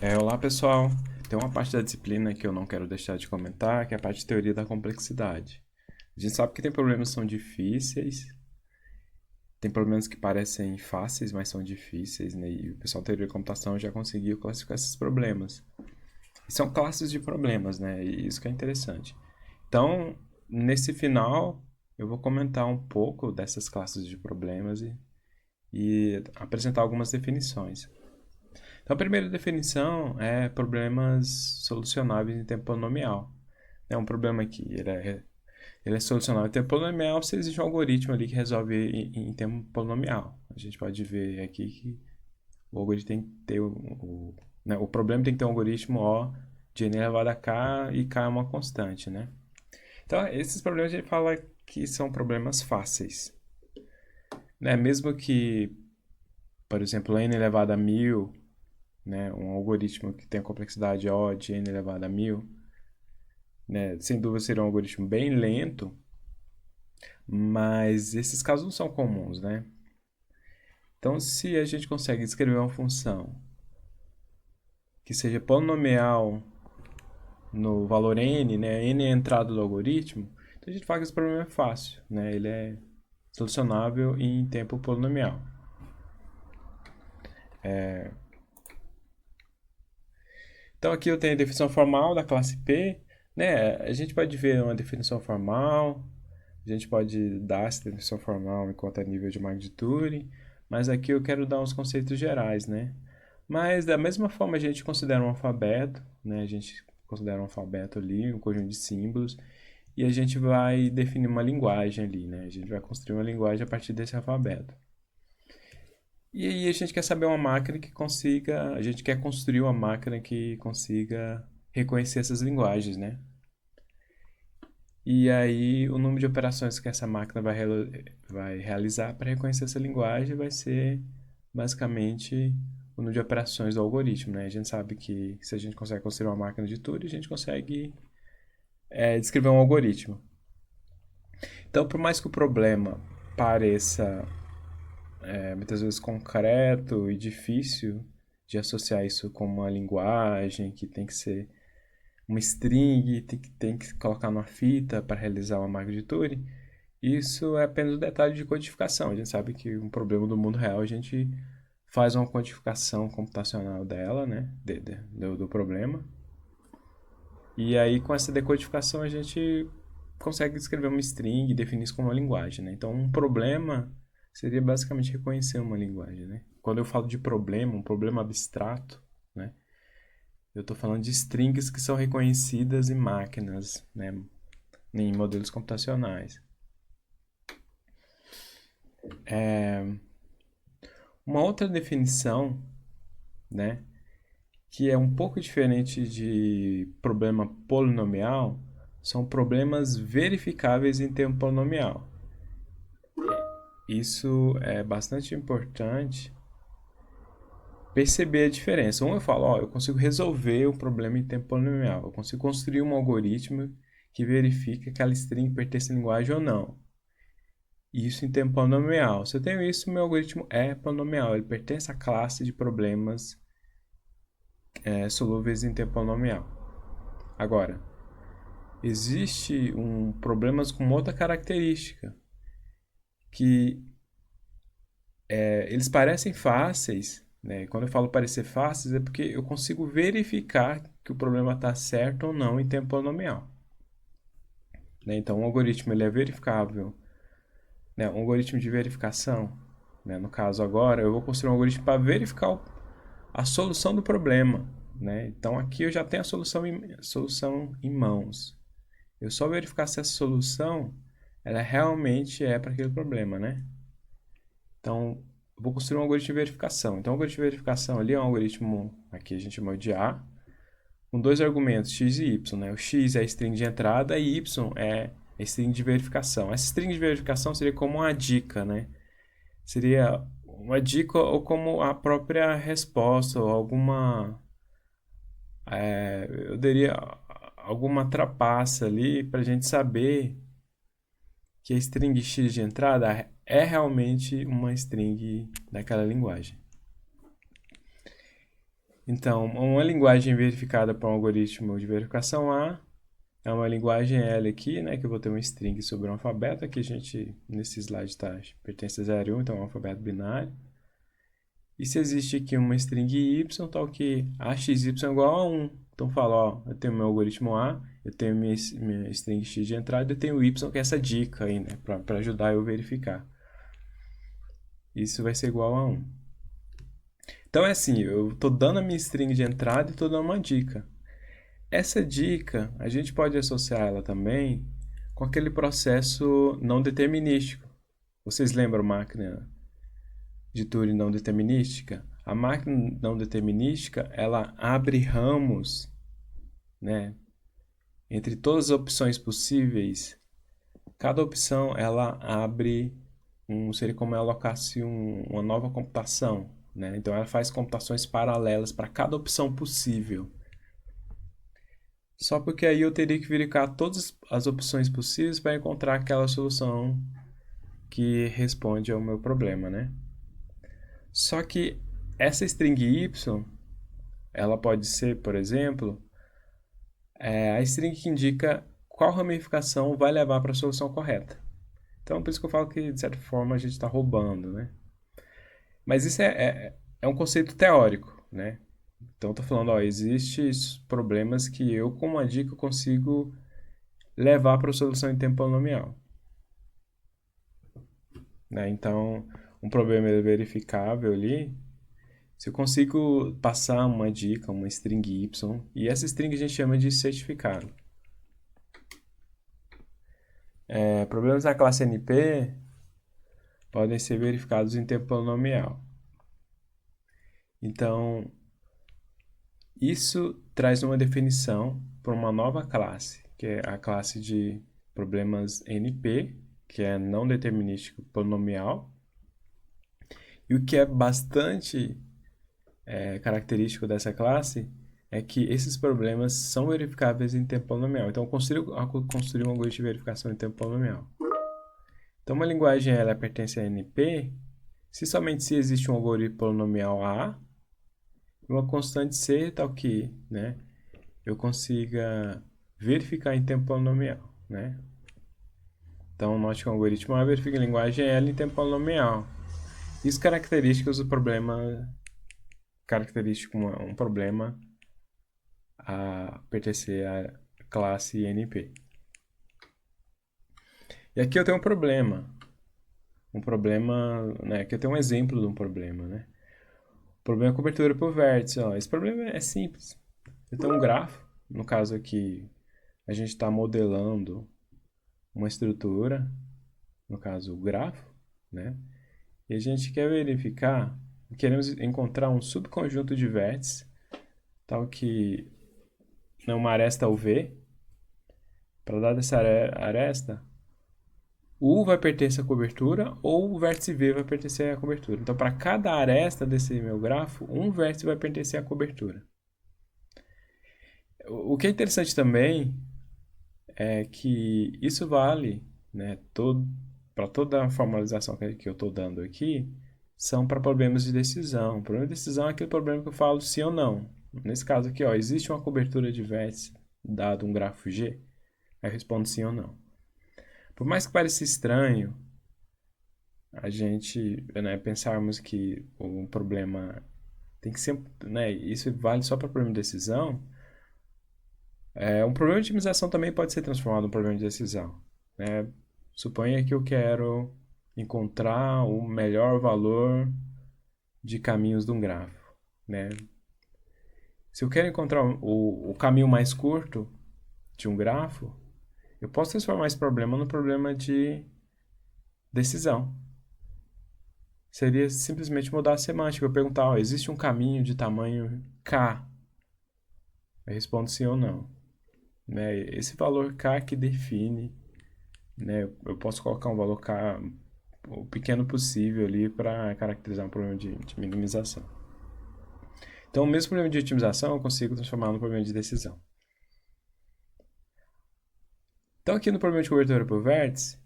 Olá pessoal, tem uma parte da disciplina que eu não quero deixar de comentar, que é a parte de teoria da complexidade. A gente sabe que tem problemas que são difíceis, tem problemas que parecem fáceis, mas são difíceis, né? E o pessoal da teoria da computação já conseguiu classificar esses problemas. E são classes de problemas, né? E isso que é interessante. Então, nesse final, eu vou comentar um pouco dessas classes de problemas e apresentar algumas definições. Então, a primeira definição é problemas solucionáveis em tempo polinomial. É um problema que ele é solucionável em tempo polinomial se existe um algoritmo ali que resolve em tempo polinomial. A gente pode ver aqui que o algoritmo tem que ter né, o problema tem que ter um algoritmo O de n elevado a k e k é uma constante, né? Então, esses problemas a gente fala que são problemas fáceis, né? Mesmo que, por exemplo, n elevado a 1000, né, um algoritmo que tem a complexidade O de n elevado a 1000, né, sem dúvida seria um algoritmo bem lento, mas esses casos não são comuns, né? Então, se a gente consegue escrever uma função que seja polinomial no valor n, né, n é a entrada do algoritmo, então a gente fala que esse problema é fácil, né? Ele é solucionável em tempo polinomial. Então aqui eu tenho a definição formal da classe P, né? A gente pode ver uma definição formal, a gente pode dar essa definição formal enquanto é nível de magnitude, mas aqui eu quero dar uns conceitos gerais, né? Mas da mesma forma a gente considera um alfabeto, né? A gente considera um alfabeto ali, um conjunto de símbolos, e a gente vai definir uma linguagem ali, né? A gente vai construir uma linguagem a partir desse alfabeto. E aí a gente quer saber uma máquina que consiga, a gente quer construir uma máquina que consiga reconhecer essas linguagens, né? E aí o número de operações que essa máquina vai realizar para reconhecer essa linguagem vai ser basicamente o número de operações do algoritmo, né? A gente sabe que se a gente consegue construir uma máquina de Turing, a gente consegue descrever um algoritmo. Então, por mais que o problema pareça muitas vezes concreto e difícil de associar isso com uma linguagem que tem que ser uma string, tem que colocar numa fita para realizar uma máquina de Turing, isso é apenas um detalhe de codificação. A gente sabe que um problema do mundo real a gente faz uma codificação computacional dela, né, do problema. E aí com essa decodificação a gente consegue escrever uma string e definir isso como uma linguagem, né? Então um problema seria basicamente reconhecer uma linguagem, né? Quando eu falo de problema, um problema abstrato, né? Eu estou falando de strings que são reconhecidas em máquinas, né? Em modelos computacionais. Uma outra definição, né? Que é um pouco diferente de problema polinomial, são problemas verificáveis em tempo polinomial. Isso é bastante importante perceber a diferença. Um eu falo, ó, eu consigo resolver o problema em tempo polinomial. Eu consigo construir um algoritmo que verifica que aquela string pertence à linguagem ou não. Isso em tempo polinomial. Se eu tenho isso, meu algoritmo é polinomial. Ele pertence à classe de problemas solúveis em tempo polinomial. Agora, existe problemas com outra característica, que eles parecem fáceis, né? Quando eu falo parecer fáceis, é porque eu consigo verificar que o problema está certo ou não em tempo polinomial. Né? Então, um algoritmo ele é verificável, né? Um algoritmo de verificação, né? No caso agora, eu vou construir um algoritmo para verificar a solução do problema. Né? Então, aqui eu já tenho a solução em mãos. Eu só verificar se essa solução ela realmente é para aquele problema, né? Então, eu vou construir um algoritmo de verificação. Então, o algoritmo de verificação ali é um algoritmo, aqui a gente chama de A, com dois argumentos, x e y. Né? O x é a string de entrada e y é a string de verificação. Essa string de verificação seria como uma dica, né? Seria uma dica ou como a própria resposta, ou alguma... eu daria alguma trapaça ali para a gente saber que a string x de entrada é realmente uma string daquela linguagem. Então, uma linguagem verificada por um algoritmo de verificação A é uma linguagem L aqui, né, que eu vou ter um string sobre um alfabeto. Aqui a gente, nesse slide, pertence a 0 e 1, então é um alfabeto binário. E se existe aqui uma string y, tal que AXY é igual a 1. Então fala, ó, eu tenho meu algoritmo A, eu tenho minha string x de entrada, eu tenho y, que é essa dica aí, né, para ajudar eu a verificar. Isso vai ser igual a 1. Então é assim, eu estou dando a minha string de entrada e estou dando uma dica. Essa dica, a gente pode associar ela também com aquele processo não determinístico. Vocês lembram a máquina de Turing não determinística? A máquina não determinística, ela abre ramos, né? Entre todas as opções possíveis, cada opção ela abre seria como ela alocasse uma nova computação, né? Então ela faz computações paralelas para cada opção possível. Só porque aí eu teria que verificar todas as opções possíveis para encontrar aquela solução que responde ao meu problema, né? Só que essa string y, ela pode ser, por exemplo, a string que indica qual ramificação vai levar para a solução correta. Então, por isso que eu falo que, de certa forma, a gente está roubando, né? Mas isso é um conceito teórico, né? Então, estou falando, ó, existem problemas que eu, com uma dica, consigo levar para a solução em tempo polinomial, né? Então, um problema verificável ali, se eu consigo passar uma dica, uma string y, e essa string a gente chama de certificado. Problemas da classe NP podem ser verificados em tempo polinomial. Então, isso traz uma definição para uma nova classe, que é a classe de problemas NP, que é não determinístico polinomial. E o que é bastante característico dessa classe é que esses problemas são verificáveis em tempo polinomial. Então, eu consigo construir um algoritmo de verificação em tempo polinomial. Então, uma linguagem ela pertence a NP somente se existe um algoritmo polinomial A e uma constante C, tal que, né, eu consiga verificar em tempo polinomial, né? Então, note que o algoritmo A verifica a linguagem L em tempo polinomial. Isso características do problema, característico um problema a pertencer à classe NP. E aqui eu tenho um problema, né? Aqui eu tenho um exemplo de um problema, né? O problema é a cobertura por vértice. Ó. Esse problema é simples. Eu tenho um grafo, no caso aqui a gente está modelando uma estrutura, no caso o grafo, né? E a gente quer verificar, queremos encontrar um subconjunto de vértices, tal que uma aresta UV. Para dar dessa aresta, o U vai pertencer à cobertura ou o vértice V vai pertencer à cobertura. Então, para cada aresta desse meu grafo, um vértice vai pertencer à cobertura. O que é interessante também é que isso vale, né, para toda a formalização que eu estou dando aqui, são para problemas de decisão. O problema de decisão é aquele problema que eu falo sim ou não. Nesse caso aqui, ó, existe uma cobertura de vértice dado um grafo G? Aí eu respondo sim ou não. Por mais que pareça estranho a gente, né, pensarmos que o problema tem que ser, né, isso vale só para problema de decisão, um problema de otimização também pode ser transformado em um problema de decisão, né? Suponha que eu quero encontrar o melhor valor de caminhos de um grafo, né? Se eu quero encontrar o caminho mais curto de um grafo, eu posso transformar esse problema no problema de decisão. Seria simplesmente mudar a semântica. Eu perguntar, ó, existe um caminho de tamanho K? Eu respondo sim ou não. Né? Esse valor K que define, né? Eu posso colocar um valor K o pequeno possível ali para caracterizar um problema de minimização. Então, o mesmo problema de otimização eu consigo transformar no problema de decisão. Então, aqui no problema de cobertura por vértice,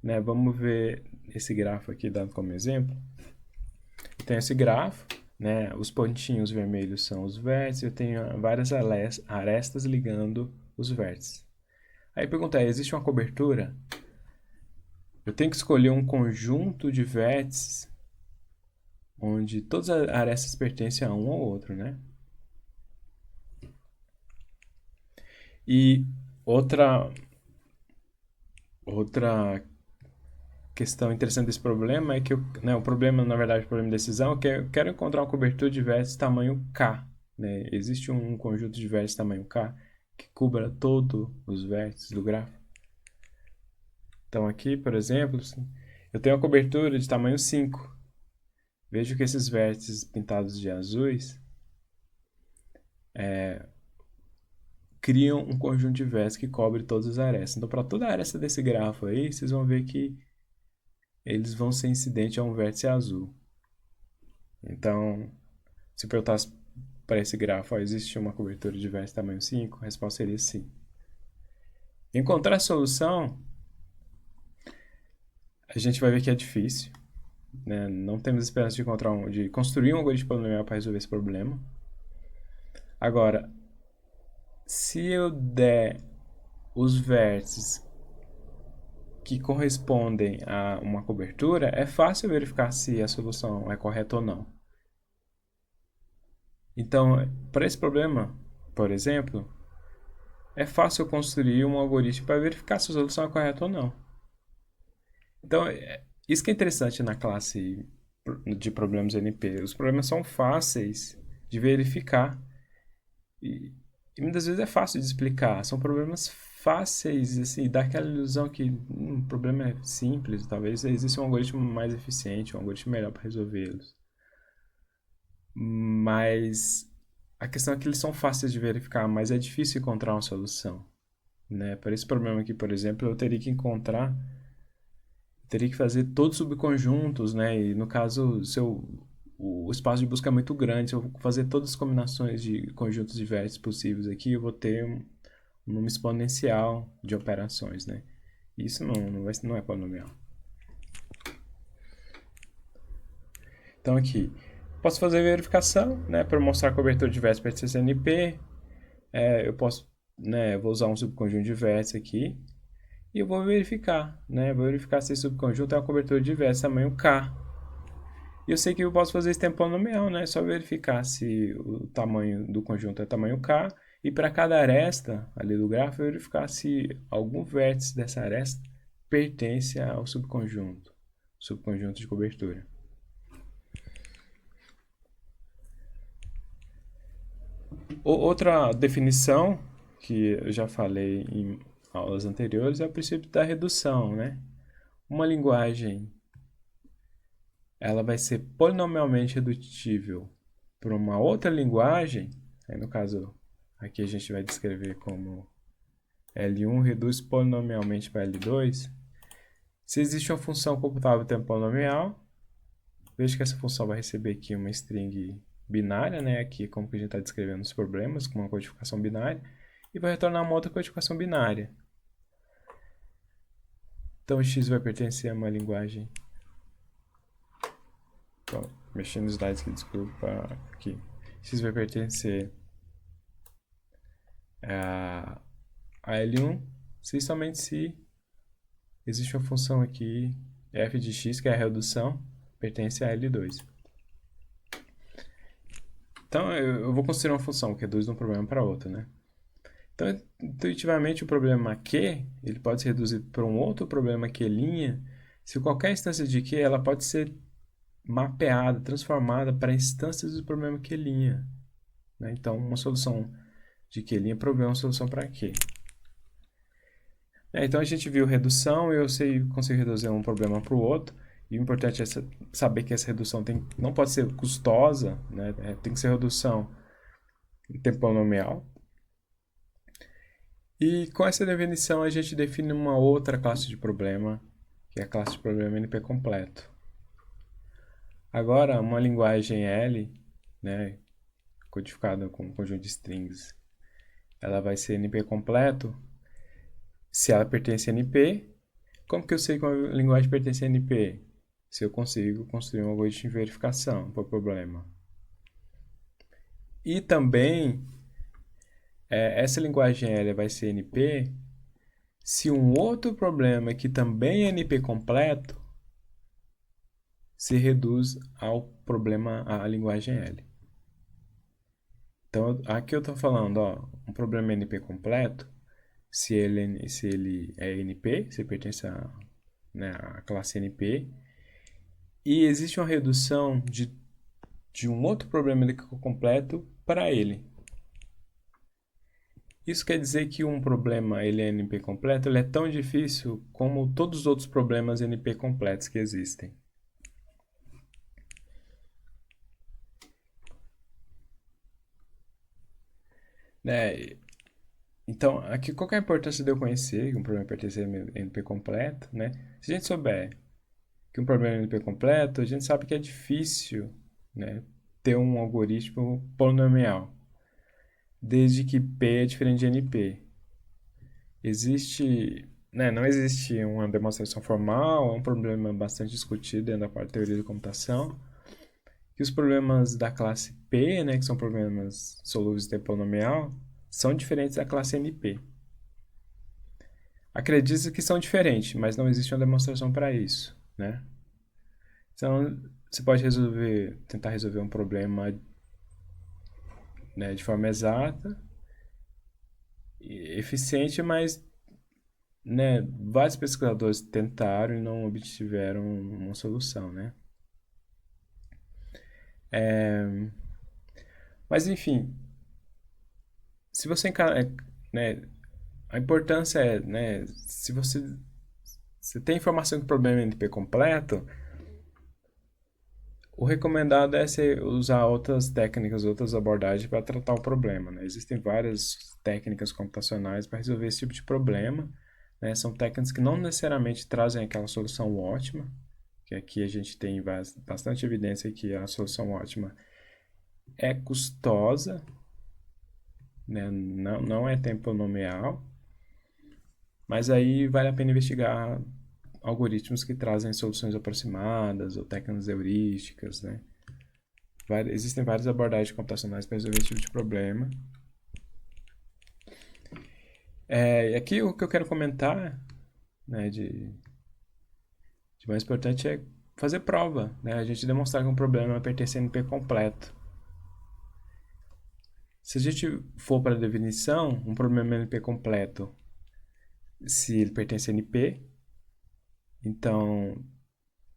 né, vamos ver esse grafo aqui dado como exemplo. Eu tenho esse grafo, né? Os pontinhos vermelhos são os vértices, eu tenho várias arestas ligando os vértices. Aí a pergunta é, existe uma cobertura? Eu tenho que escolher um conjunto de vértices onde todas as arestas pertencem a um ou outro, né? E outra questão interessante desse problema é que o problema, na verdade, o problema de decisão é que eu quero encontrar uma cobertura de vértices tamanho K, né? Existe um conjunto de vértices tamanho K que cubra todos os vértices do grafo. Então aqui, por exemplo, eu tenho uma cobertura de tamanho 5. Vejo que esses vértices pintados de azuis criam um conjunto de vértices que cobre todas as arestas. Então, para toda a aresta desse grafo aí, vocês vão ver que eles vão ser incidentes a um vértice azul. Então, se eu perguntasse para esse grafo, existe uma cobertura de vértice tamanho 5? A resposta seria sim. Encontrar a solução, a gente vai ver que é difícil, né? Não temos esperança de construir um algoritmo polinomial para resolver esse problema. Agora, se eu der os vértices que correspondem a uma cobertura, é fácil verificar se a solução é correta ou não. Então, para esse problema, por exemplo, é fácil construir um algoritmo para verificar se a solução é correta ou não. Então, isso que é interessante na classe de problemas NP. Os problemas são fáceis de verificar e muitas vezes é fácil de explicar. São problemas fáceis, assim, dá aquela ilusão que o problema é simples, talvez exista um algoritmo mais eficiente, um algoritmo melhor para resolvê-los. Mas a questão é que eles são fáceis de verificar, mas é difícil encontrar uma solução, né? Para esse problema aqui, por exemplo, eu teria que fazer todos os subconjuntos, né? E no caso, se o espaço de busca é muito grande, se eu fazer todas as combinações de conjuntos de vértices possíveis aqui, eu vou ter um número exponencial de operações, né? Isso não é polinomial. Então aqui, posso fazer verificação, né? Para mostrar a cobertura de vértices pertencentes a NP. Eu posso, né? Eu vou usar um subconjunto de vértices aqui. E eu vou verificar, né? Vou verificar se esse subconjunto é uma cobertura de vértices tamanho K. E eu sei que eu posso fazer esse tempo polinomial, né? É só verificar se o tamanho do conjunto é tamanho K. E para cada aresta ali do grafo, verificar se algum vértice dessa aresta pertence ao subconjunto de cobertura. Outra definição que eu já falei em aulas anteriores é o princípio da redução, né? Uma linguagem ela vai ser polinomialmente redutível para uma outra linguagem, aí no caso aqui a gente vai descrever como L1 reduz polinomialmente para L2. Se existe uma função computável tempo polinomial, veja que essa função vai receber aqui uma string binária, né? Aqui como que a gente está descrevendo os problemas, com uma codificação binária, e vai retornar uma outra codificação binária. Então x vai pertencer a uma linguagem. Então, mexendo nos slides aqui, desculpa. Aqui. X vai pertencer a L1, se somente se existe uma função aqui, f de x, que é a redução, pertence a L2. Então, eu vou considerar uma função que reduz de um problema para outro, né? Então, intuitivamente, o problema Q, ele pode ser reduzido para um outro problema Q', se qualquer instância de Q, ela pode ser mapeada, transformada para instâncias do problema Q'. Né? Então, uma solução de Q' provê uma solução para Q. Então, a gente viu redução, eu consigo reduzir um problema para o outro. E o importante é saber que essa redução não pode ser custosa, né? Tem que ser redução em tempo polinomial. E com essa definição a gente define uma outra classe de problema, que é a classe de problema NP completo. Agora, uma linguagem L, né, codificada com um conjunto de strings, ela vai ser NP completo se ela pertence a NP. Como que eu sei que uma linguagem pertence a NP? Se eu consigo construir um algoritmo de verificação para o problema. E também, essa linguagem aérea vai ser NP se um outro problema que também é NP completo se reduz ao problema à linguagem L. Então, aqui eu estou falando, ó, um problema NP completo, se ele é NP, se pertence né, à classe NP, e existe uma redução de um outro problema NP completo para ele. Isso quer dizer que um problema ele é NP completo, ele é tão difícil como todos os outros problemas NP completos que existem. Né? Então, aqui qual que é a importância de eu conhecer que um problema pertence a NP completo, né? Se a gente souber que um problema é NP completo, a gente sabe que é difícil, né, ter um algoritmo polinomial, desde que P é diferente de NP. Não existe uma demonstração formal, é um problema bastante discutido dentro da parte de teoria da computação, que os problemas da classe P, né, que são problemas solúveis em tempo polinomial, são diferentes da classe NP. Acredita que são diferentes, mas não existe uma demonstração para isso, né? Então, você pode tentar resolver um problema, né, de forma exata e eficiente, mas, né, vários pesquisadores tentaram e não obtiveram uma solução, né? Mas enfim, se você né, a importância é, né, se você tem informação que o problema é NP completo, o recomendado é você usar outras técnicas, outras abordagens para tratar o problema, né? Existem várias técnicas computacionais para resolver esse tipo de problema, né? São técnicas que não necessariamente trazem aquela solução ótima, que aqui a gente tem bastante evidência que a solução ótima é custosa, né? Não é temponomial, mas aí vale a pena investigar algoritmos que trazem soluções aproximadas ou técnicas heurísticas, né? Existem várias abordagens computacionais para resolver esse tipo de problema. E aqui o que eu quero comentar, né, de mais importante é fazer prova, né? A gente demonstrar que um problema pertence a NP completo. Se a gente for para a definição, um problema é NP completo se ele pertence a NP, então,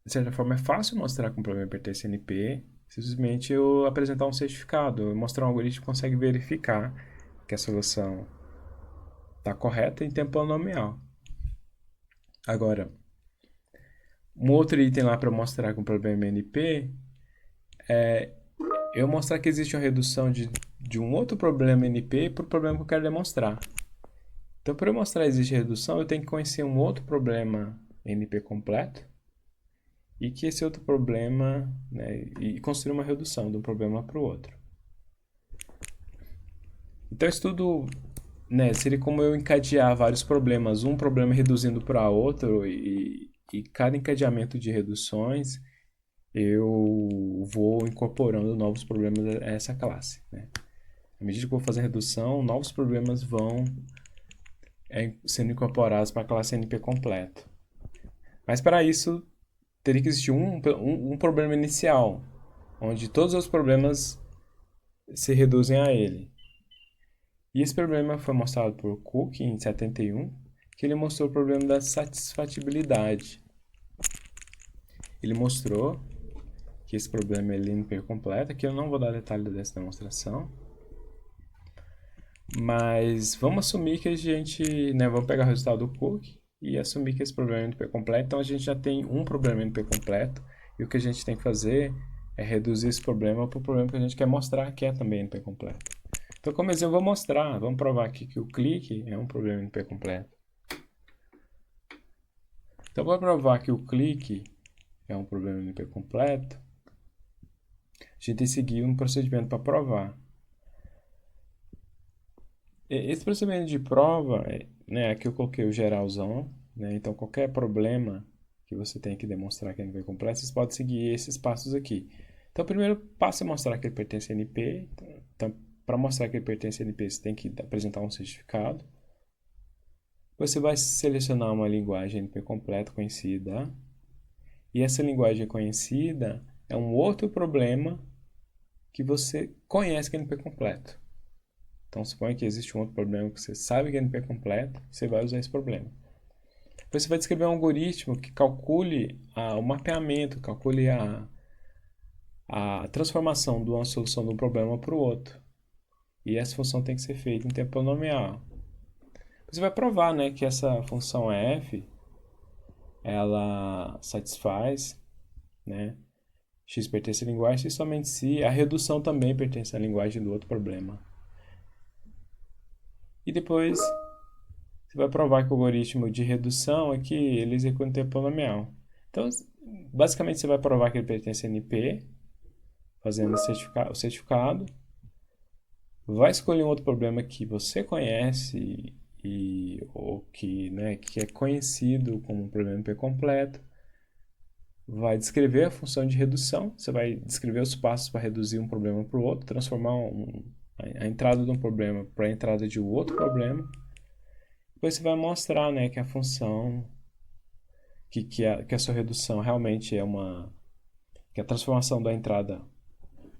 de certa forma, é fácil mostrar que um problema pertence a NP, simplesmente eu apresentar um certificado, eu mostrar um algoritmo que consegue verificar que a solução está correta em tempo polinomial. Agora, um outro item lá para mostrar que um problema é NP é eu mostrar que existe uma redução de um outro problema NP para o problema que eu quero demonstrar. Então, para eu mostrar que existe redução, eu tenho que conhecer um outro problema NP completo e que esse outro problema, né, e construir uma redução de um problema para o outro. Então, isso tudo, né, seria como eu encadear vários problemas, um problema reduzindo para outro e cada encadeamento de reduções eu vou incorporando novos problemas a essa classe, né? À medida que eu vou fazer a redução, novos problemas vão sendo incorporados para a classe NP completo. Mas para isso, teria que existir um problema inicial, onde todos os problemas se reduzem a ele. E esse problema foi mostrado por Cook em 71, que ele mostrou o problema da satisfatibilidade. Ele mostrou que esse problema é NP completo, aqui eu não vou dar detalhe dessa demonstração, mas vamos assumir que a gente, né, vamos pegar o resultado do Cook e assumir que esse problema é NP completo, então a gente já tem um problema NP completo, e o que a gente tem que fazer é reduzir esse problema para o problema que a gente quer mostrar que é também NP completo. Então, como exemplo, eu vou mostrar, vamos provar aqui que o clique é um problema NP completo. Então, para provar que o clique é um problema NP completo, a gente tem que seguir um procedimento para provar. Esse procedimento de prova, né, aqui eu coloquei o geralzão, né, então qualquer problema que você tem que demonstrar que é NP completo, vocês podem seguir esses passos aqui. Então, o primeiro passo é mostrar que ele pertence a NP. Então, Então, para mostrar que ele pertence a NP, você tem que apresentar um certificado. Você vai selecionar uma linguagem NP completa conhecida. E essa linguagem conhecida é um outro problema que você conhece que é NP completo. Então, suponha que existe um outro problema que você sabe que é NP completo, você vai usar esse problema. Depois você vai descrever um algoritmo que calcule o mapeamento, calcule a transformação de uma solução de um problema para o outro. E essa função tem que ser feita em tempo polinomial. Você vai provar, né, que essa função f ela satisfaz, né, x pertence à linguagem e somente se a redução também pertence à linguagem do outro problema. E depois você vai provar que o algoritmo de redução é que ele executa em tempo polinomial. Então, basicamente você vai provar que ele pertence a NP, fazendo o certificado, vai escolher um outro problema que você conhece ou que, né, que é conhecido como um problema NP completo, vai descrever a função de redução, você vai descrever os passos para reduzir um problema para o outro, transformar a entrada de um problema para a entrada de outro problema. Depois você vai mostrar, né, que a função, que a sua redução realmente que a transformação da entrada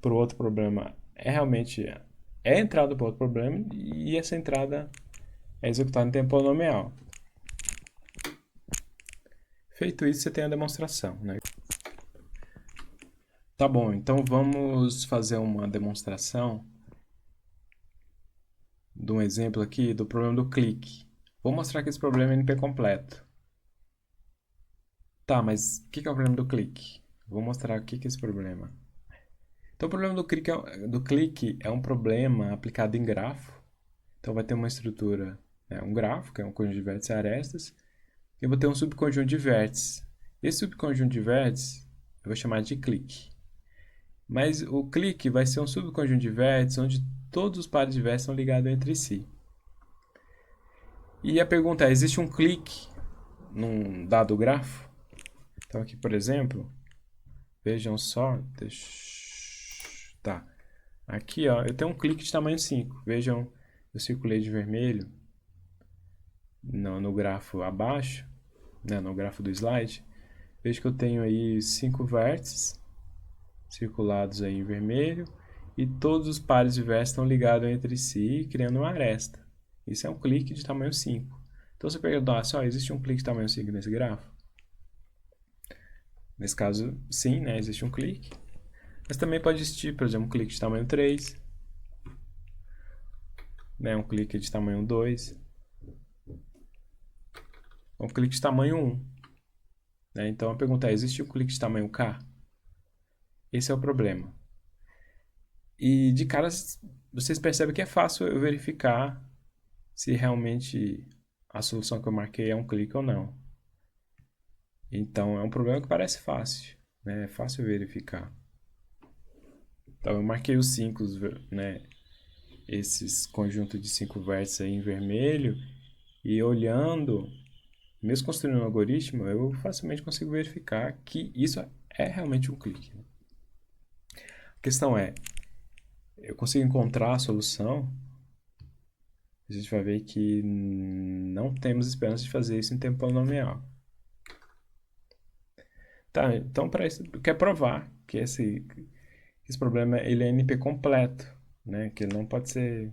para o outro problema realmente é a entrada para o outro problema e essa entrada é executada em tempo polinomial. Feito isso, você tem a demonstração, né? Tá bom, então vamos fazer uma demonstração de um exemplo aqui do problema do clique. Vou mostrar que esse problema é NP completo. Tá, mas o que é o problema do clique? Vou mostrar o que é esse problema. Então, o problema do clique é um problema aplicado em grafo. Então, vai ter uma estrutura, né, um grafo, que é um conjunto de vértices e arestas, e eu vou ter um subconjunto de vértices. Esse subconjunto de vértices eu vou chamar de clique. Mas o clique vai ser um subconjunto de vértices onde todos os pares de vértices estão ligados entre si. E a pergunta é, existe um clique num dado grafo? Então aqui, por exemplo, vejam só, tá. Aqui, ó, eu tenho um clique de tamanho 5. Vejam, eu circulei de vermelho no grafo abaixo, né, no grafo do slide. Vejo que eu tenho aí 5 vértices circulados aí em vermelho e todos os pares de vértices estão ligados entre si, criando uma aresta. Isso é um clique de tamanho 5. Então você pergunta, só existe um clique de tamanho 5 nesse grafo? Nesse caso, sim, né, existe um clique. Mas também pode existir, por exemplo, um clique de tamanho 3, né, um clique de tamanho 2, um clique de tamanho 1. Né? Então a pergunta é, existe um clique de tamanho K? Esse é o problema. E de cara, vocês percebem que é fácil eu verificar se realmente a solução que eu marquei é um clique ou não. Então é um problema que parece fácil, né? É fácil verificar. Então eu marquei os 5, né? Esses conjuntos de 5 vértices aí em vermelho e olhando, mesmo construindo um algoritmo, eu facilmente consigo verificar que isso é realmente um clique. A questão é, eu consigo encontrar a solução, a gente vai ver que não temos esperança de fazer isso em tempo polinomial. Tá, então para isso, quer provar que esse problema ele é NP completo, né? Que ele não pode ser,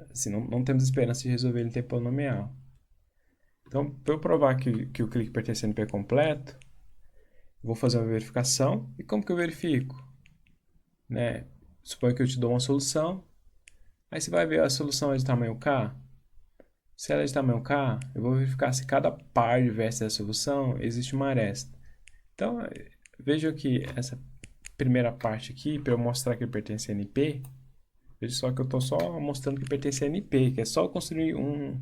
assim, não temos esperança de resolver ele em tempo polinomial. Então, para eu provar que o clique pertence a NP completo, vou fazer uma verificação. E como que eu verifico? Né? Suponho que eu te dou uma solução, aí você vai ver a solução é de tamanho K. Se ela é de tamanho K, eu vou verificar se cada par de vértices da solução existe uma aresta. Então, veja que essa primeira parte aqui, para eu mostrar que ele pertence a NP, veja só que eu estou só mostrando que pertence a NP, que é só construir um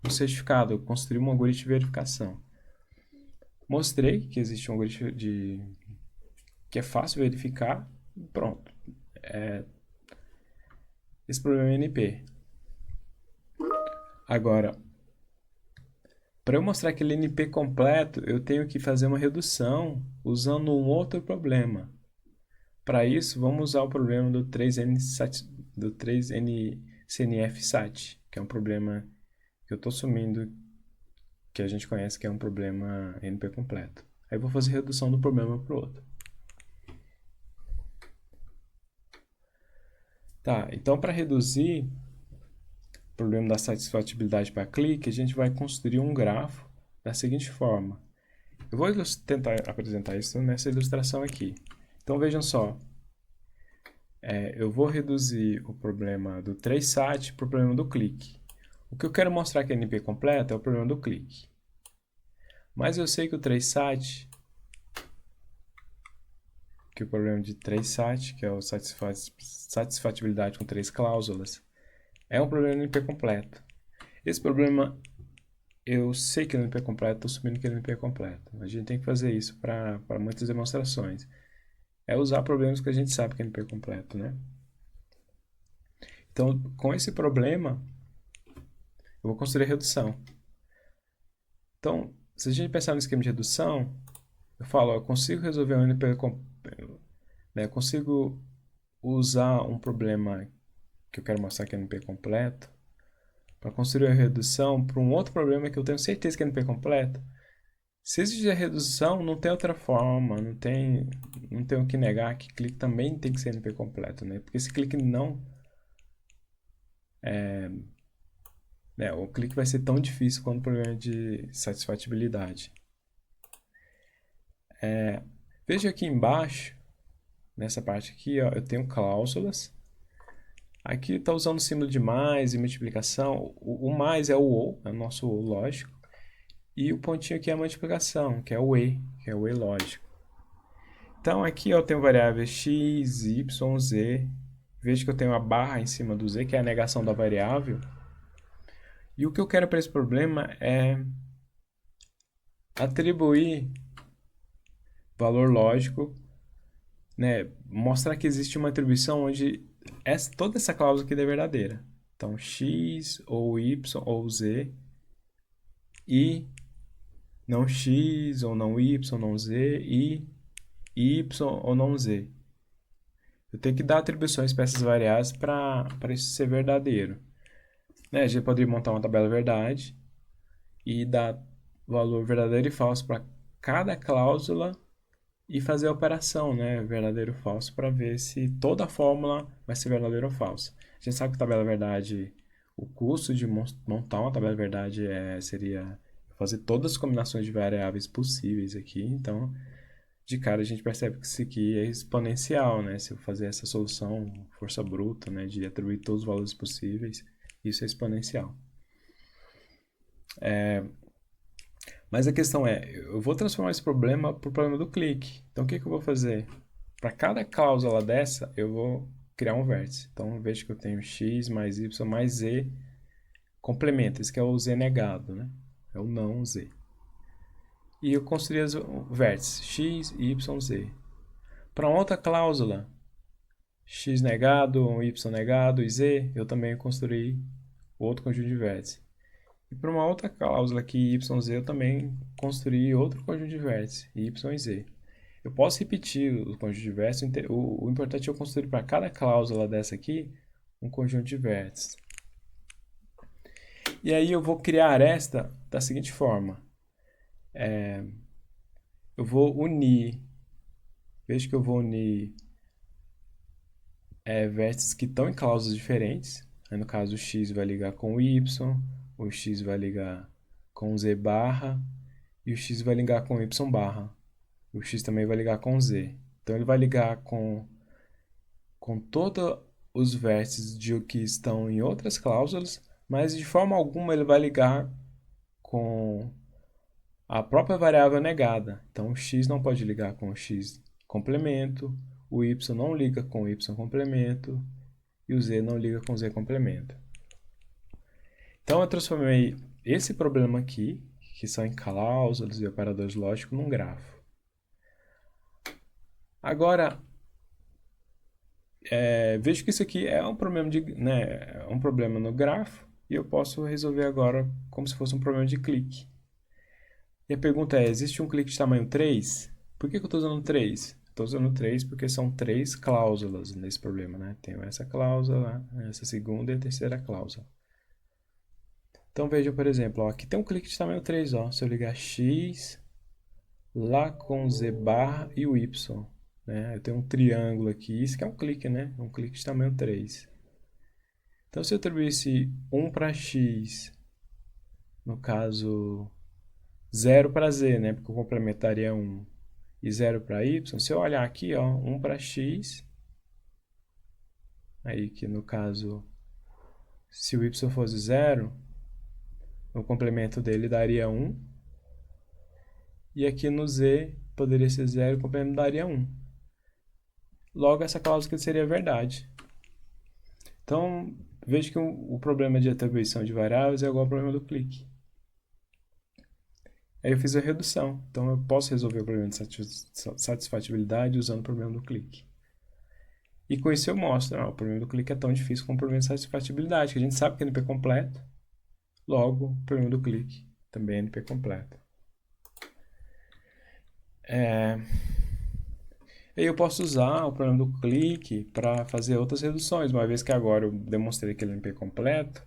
certificado, construir um algoritmo de verificação. Mostrei que existe um algoritmo que é fácil verificar, pronto. Esse problema é NP. Agora, para eu mostrar aquele NP completo, eu tenho que fazer uma redução usando um outro problema. Para isso, vamos usar o problema do 3n do 3NCNF-SAT, que é um problema que eu estou assumindo que a gente conhece que é um problema NP completo. Aí eu vou fazer redução do problema para o outro. Tá, então para reduzir o problema da satisfatibilidade para clique, a gente vai construir um grafo da seguinte forma. Eu vou tentar apresentar isso nessa ilustração aqui. Então vejam só, eu vou reduzir o problema do 3SAT para o problema do clique. O que eu quero mostrar que é NP completo é o problema do clique. Mas eu sei que o 3SAT, que o problema de 3SAT, que é o satisfatibilidade com 3 cláusulas, é um problema NP completo. Esse problema, eu sei que é NP completo, estou assumindo que é NP completo. A gente tem que fazer isso para muitas demonstrações. É usar problemas que a gente sabe que é NP completo, né? Então, com esse problema, eu vou construir a redução. Então, se a gente pensar no esquema de redução, eu falo, eu consigo resolver um NP completo, né? Eu consigo usar um problema que eu quero mostrar que é NP completo para construir a redução para um outro problema que eu tenho certeza que é NP completo. Se existe a redução, não tem outra forma, não tem o que negar que clique também tem que ser NP completo, né? Porque se clique não, o clique vai ser tão difícil quanto o problema de satisfatibilidade. Veja aqui embaixo, nessa parte aqui, ó, eu tenho cláusulas. Aqui está usando o símbolo de mais e multiplicação. O mais é o ou, é o nosso ou lógico. E o pontinho aqui é a multiplicação, que é o e, que é o e lógico. Então aqui eu tenho variáveis x, y, z. Veja que eu tenho a barra em cima do z, que é a negação da variável. E o que eu quero para esse problema é atribuir valor lógico, né? Mostrar que existe uma atribuição onde toda essa cláusula aqui é verdadeira. Então x ou y ou z e não x ou não y ou não z e y ou não z. Eu tenho que dar atribuições para essas variáveis para isso ser verdadeiro. Né? A gente poderia montar uma tabela verdade e dar valor verdadeiro e falso para cada cláusula e fazer a operação, né? Verdadeiro ou falso, para ver se toda a fórmula vai ser verdadeira ou falsa. A gente sabe que tabela verdade, o custo de montar uma tabela verdade seria fazer todas as combinações de variáveis possíveis aqui. Então, de cara a gente percebe que isso aqui é exponencial, né? Se eu fazer essa solução força bruta, né, de atribuir todos os valores possíveis, isso é exponencial. Mas a questão é, eu vou transformar esse problema para o problema do clique. Então o que eu vou fazer? Para cada cláusula dessa, eu vou criar um vértice. Então veja que eu tenho x mais y mais z complementa. Esse que é o z negado, né? É o não z. E eu construí os vértices x, y, z. Para outra cláusula, x negado, y negado e z, eu também construí outro conjunto de vértices. E para uma outra cláusula aqui, YZ, eu também construí outro conjunto de vértices, Y e Z. Eu posso repetir o conjunto de vértices, o importante é eu construir para cada cláusula dessa aqui um conjunto de vértices. E aí eu vou criar esta da seguinte forma. Eu vou unir, veja que eu vou unir vértices que estão em cláusulas diferentes. Aí, no caso, o x vai ligar com o y, o x vai ligar com o z barra, e o x vai ligar com o y barra. O x também vai ligar com o z. Então ele vai ligar com todos os vértices que estão em outras cláusulas, mas de forma alguma ele vai ligar com a própria variável negada. Então o x não pode ligar com o x complemento, o y não liga com o y complemento e o z não liga com o z complemento. Então eu transformei esse problema aqui, que são em cláusulas e operadores lógicos, num grafo. Agora, vejo que isso aqui é um problema, um problema no grafo e eu posso resolver agora como se fosse um problema de clique. E a pergunta é, existe um clique de tamanho 3? Por que eu estou usando 3? Estou usando 3 porque são 3 cláusulas nesse problema, né? Tenho essa cláusula, essa segunda e a terceira cláusula. Então veja, por exemplo, ó, aqui tem um clique de tamanho 3, ó. Se eu ligar X, lá com Z barra e o Y, né? Eu tenho um triângulo aqui, isso que é um clique, né? Um clique de tamanho 3. Então se eu atribuísse 1 para X, no caso 0 para Z, né? Porque eu complementaria 1 e 0 para Y. Se eu olhar aqui, ó, 1 para X, aí que no caso, se o Y fosse 0, o complemento dele daria 1. E aqui no Z poderia ser 0 e o complemento daria 1. Logo, essa cláusula aqui seria verdade. Então, veja que o problema de atribuição de variáveis é igual ao problema do clique. Aí eu fiz a redução. Então, eu posso resolver o problema de satisfatibilidade usando o problema do clique. E com isso eu mostro, o problema do clique é tão difícil como o problema de satisfatibilidade, que a gente sabe que é NP completo. Logo, o problema do clique também é NP completo. E eu posso usar o problema do clique para fazer outras reduções. Uma vez que agora eu demonstrei que ele é NP completo,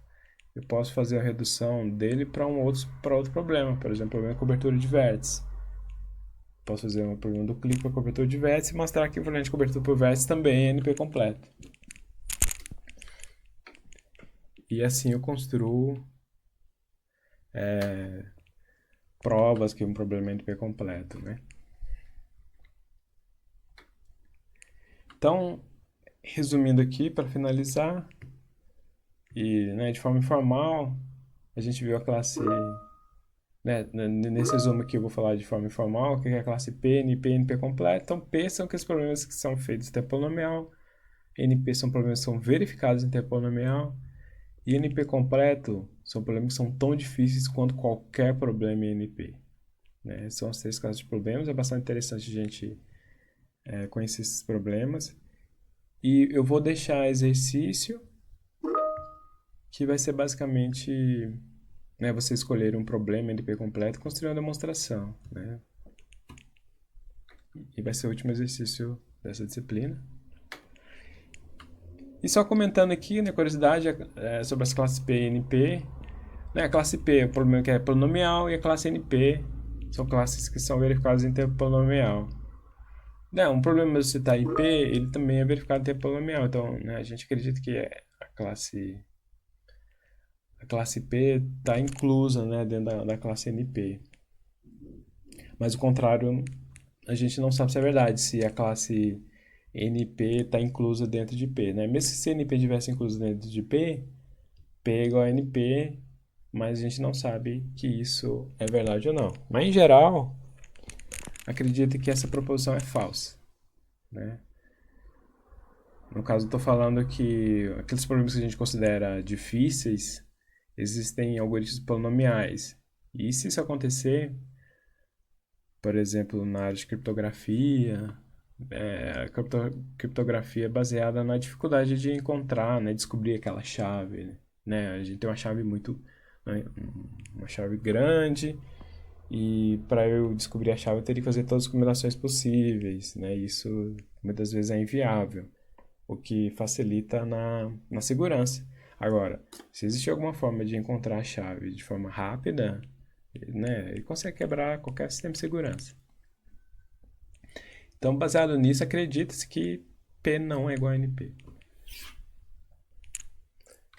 eu posso fazer a redução dele para outro problema. Por exemplo, o problema de cobertura de vértice. Posso fazer um problema do clique para cobertura de vértice e mostrar que o problema de cobertura por vértice também é NP completo. E assim eu construo provas que um problema é NP completo, né? Então, resumindo aqui, para finalizar, né, de forma informal, a gente viu a classe, né, nesse resumo aqui eu vou falar de forma informal, que é a classe P, NP e NP completo. Então, P são aqueles problemas que são feitos em tempo polinomial, NP são problemas que são verificados em tempo polinomial, e NP completo são problemas que são tão difíceis quanto qualquer problema em NP. Né? São as 3 classes de problemas, é bastante interessante a gente conhecer esses problemas. E eu vou deixar exercício, que vai ser basicamente, né, você escolher um problema NP completo e construir uma demonstração. Né? E vai ser o último exercício dessa disciplina. E só comentando aqui, né, curiosidade sobre as classes P e NP. Né, a classe P é o problema que é polinomial e a classe NP são classes que são verificadas em tempo polinomial. Não, um problema se está em P, ele também é verificado em tempo polinomial. Então, né, a gente acredita que a classe P está inclusa, né, dentro da classe NP. Mas o contrário, a gente não sabe se é verdade, se a classe NP está inclusa dentro de P. Né? Mesmo se NP tivesse incluso dentro de P, P é igual a NP, mas a gente não sabe que isso é verdade ou não. Mas, em geral, acredita que essa proposição é falsa. Né? No caso, estou falando que aqueles problemas que a gente considera difíceis, existem algoritmos polinomiais. E se isso acontecer, por exemplo, na área de criptografia, a criptografia é baseada na dificuldade de encontrar, né, descobrir aquela chave. Né? A gente tem uma chave uma chave grande, e para eu descobrir a chave eu teria que fazer todas as combinações possíveis. Né? Isso muitas vezes é inviável, o que facilita na segurança. Agora, se existe alguma forma de encontrar a chave de forma rápida, né, ele consegue quebrar qualquer sistema de segurança. Então, baseado nisso, acredita-se que P não é igual a NP.